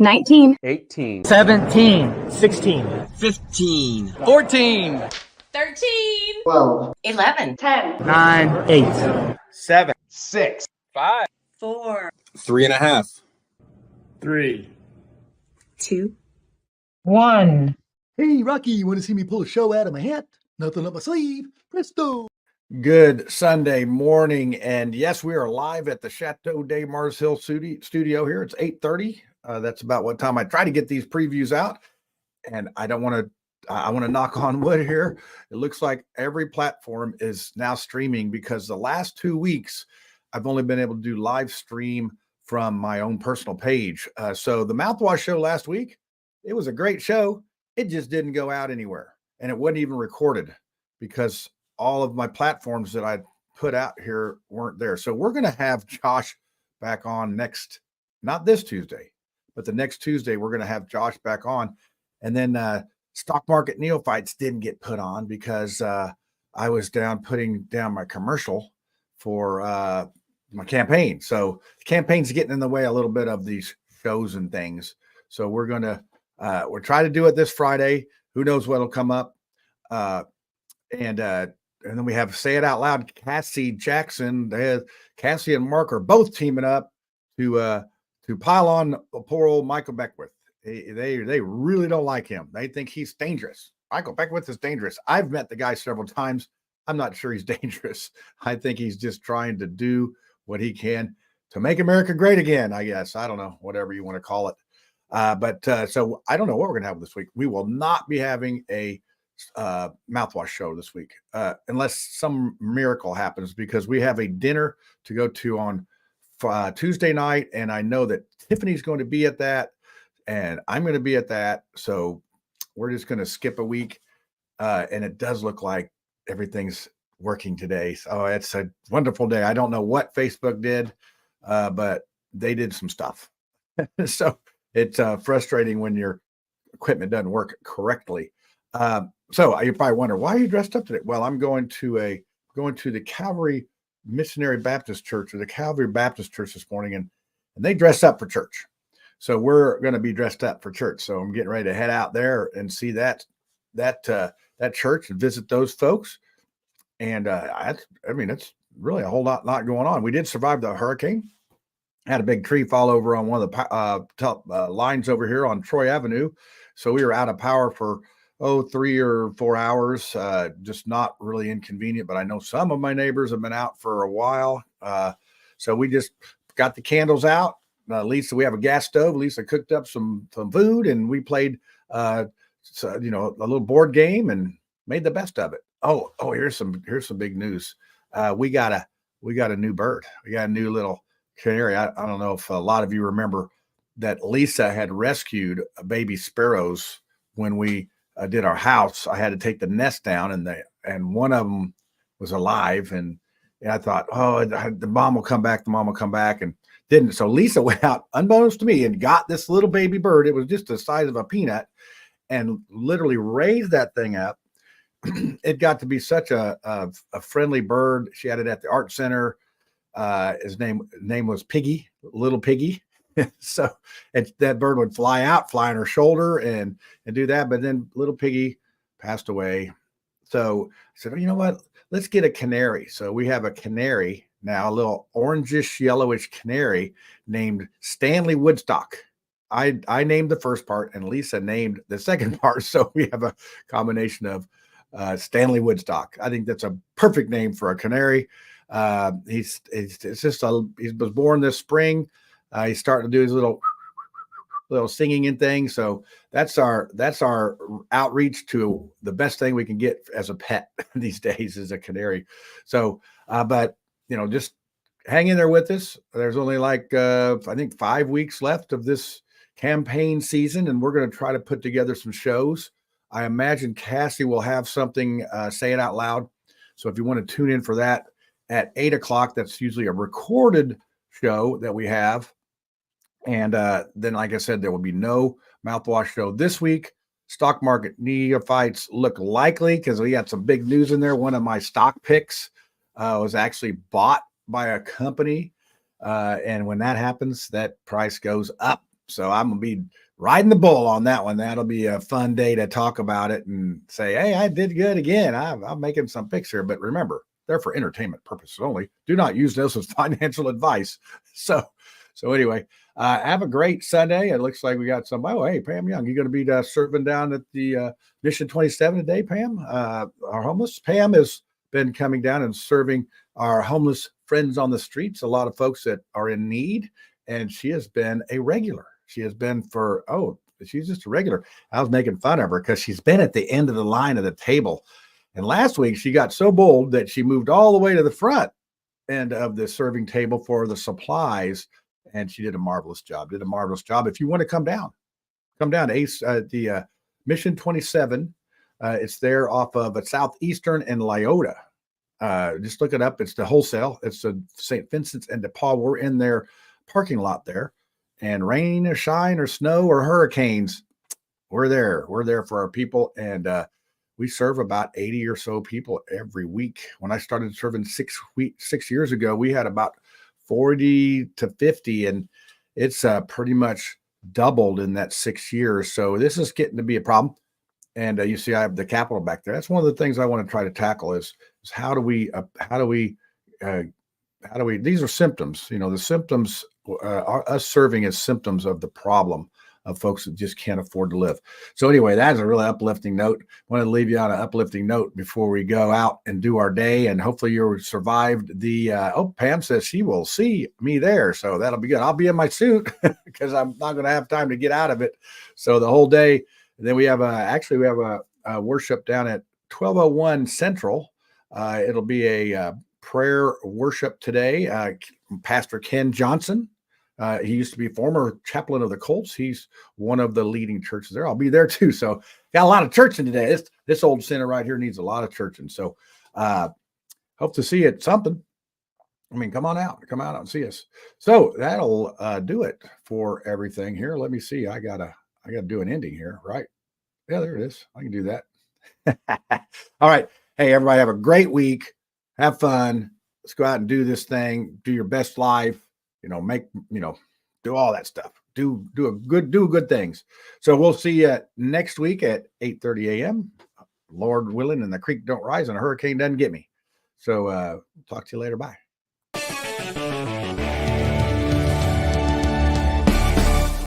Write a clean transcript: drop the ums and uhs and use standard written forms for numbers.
19, 18, 17, 16, 15, 14, 13, 12, 11, 10, 9, 8, 7, 6, 5, 4, 3.5. 3, 2, 1. Hey, Rocky, you want to see me pull a show out of my hat? Nothing up my sleeve. Presto. Good Sunday morning. And yes, we are live at the Chateau de Mars Hill studio here. It's 8:30. That's about what time I try to get these previews out. And I want to knock on wood here. It looks like every platform is now streaming because the last 2 weeks, I've only been able to do live stream from my own personal page. So the Mouthwash show last week, it was a great show. It just didn't go out anywhere. And it wasn't even recorded because all of my platforms that I put out here weren't there. So we're going to have Josh back on not this Tuesday, but the next Tuesday, we're going to have Josh back on. And then Stock Market Neophytes didn't get put on because I was putting down my commercial for my campaign. So the campaign's getting in the way a little bit of these shows and things. So we're going to we'll try to do it this Friday. Who knows what'll come up. And then we have Say It Out Loud, Cassie Jackson. Cassie and Mark are both teaming up to pile on poor old Michael Beckwith. They really don't like him. They think he's dangerous. Michael Beckwith is dangerous. I've met the guy several times. I'm not sure he's dangerous. I think he's just trying to do what he can to make America great again, I guess. I don't know, whatever you want to call it. So I don't know what we're going to have this week. We will not be having a Mouthwash show this week unless some miracle happens, because we have a dinner to go to on Tuesday night, and I know that Tiffany's going to be at that, and I'm going to be at that. So we're just going to skip a week, and it does look like everything's working today. So it's a wonderful day. I don't know what Facebook did, but they did some stuff. So it's frustrating when your equipment doesn't work correctly. So you probably wonder, why are you dressed up today? Well, I'm going to the Calvary Missionary Baptist Church, or the Calvary Baptist Church this morning, and they dress up for church. So we're going to be dressed up for church. So I'm getting ready to head out there and see that church and visit those folks. And it's really a whole lot going on. We did survive the hurricane. Had a big tree fall over on one of the top lines over here on Troy Avenue. So we were out of power for 3 or 4 hours, just not really inconvenient, but I know some of my neighbors have been out for a while. So we just got the candles out. Lisa, we have a gas stove. Lisa cooked up some food, and we played, a little board game and made the best of it. Oh, here's some big news. We got a new bird. We got a new little canary. I don't know if a lot of you remember that Lisa had rescued baby sparrows when we did our house. I had to take the nest down, and one of them was alive, and I thought, the mom will come back, and didn't. So Lisa went out, unbeknownst to me, and got this little baby bird. It was just the size of a peanut, and literally raised that thing up. It got to be such a friendly bird. She had it at the art center. His name was Piggy, little Piggy. So that bird would fly on her shoulder and do that. But then little Piggy passed away. So I said, you know what? Let's get a canary. So we have a canary now, a little orangish, yellowish canary named Stanley Woodstock. I named the first part, and Lisa named the second part. So we have a combination of Stanley Woodstock. I think that's a perfect name for a canary. He was born this spring. He's starting to do his little singing and things. So that's our outreach to the best thing we can get as a pet these days is a canary. So, but just hang in there with us. There's only I think 5 weeks left of this campaign season, and we're going to try to put together some shows. I imagine Cassie will have something, Say It Out Loud. So if you want to tune in for that at 8:00, that's usually a recorded show that we have. And then, like I said, there will be no Mouthwash show this week. Stock Market Neophytes look likely because we got some big news in there. One of my stock picks was actually bought by a company. And when that happens, that price goes up. So I'm gonna be riding the bull on that one. That'll be a fun day to talk about it and say, hey, I did good again. I'm making some pics here, but remember, they're for entertainment purposes only. Do not use those as financial advice. So anyway, have a great Sunday. It looks like we got somebody. Oh, hey, Pam Young, you going to be serving down at the Mission 27 today, Pam? Our homeless. Pam has been coming down and serving our homeless friends on the streets, a lot of folks that are in need, and she has been a regular. She has been she's just a regular. I was making fun of her because she's been at the end of the line of the table. And last week she got so bold that she moved all the way to the front end of the serving table for the supplies. And she did a marvelous job. If you want to come down to the Mission 27. It's there off of Southeastern and Lyota. Just look it up. It's the wholesale. It's the St. Vincent's and DePaul. We're in their parking lot there. And rain or shine or snow or hurricanes, we're there. We're there for our people. And we serve about 80 or so people every week. When I started serving 6 years ago, we had about 40 to 50, and it's pretty much doubled in that 6 years. So this is getting to be a problem. And you see, I have the Capitol back there. That's one of the things I want to try to tackle is how do we these are symptoms, the symptoms are us serving as symptoms of the problem of folks that just can't afford to live. So anyway, that's a really uplifting note. I want to leave you on an uplifting note before we go out and do our day. And hopefully you survived the, Pam says she will see me there. So that'll be good. I'll be in my suit because I'm not going to have time to get out of it. So the whole day. And then we have a worship down at 1201 Central. It'll be a prayer worship today. Pastor Ken Johnson. He used to be former chaplain of the Colts. He's one of the leading churches there. I'll be there too. So got a lot of churching today. This old center right here needs a lot of churching. So hope to see you at something. I mean, come out and see us. So that'll do it for everything here. Let me see. I gotta do an ending here, right? Yeah, there it is. I can do that. All right. Hey, everybody, have a great week. Have fun. Let's go out and do this thing. Do your best life. Do all that stuff. Do good things. So we'll see you next week at 8:30 a.m. Lord willing, and the creek don't rise and a hurricane doesn't get me. So talk to you later. Bye.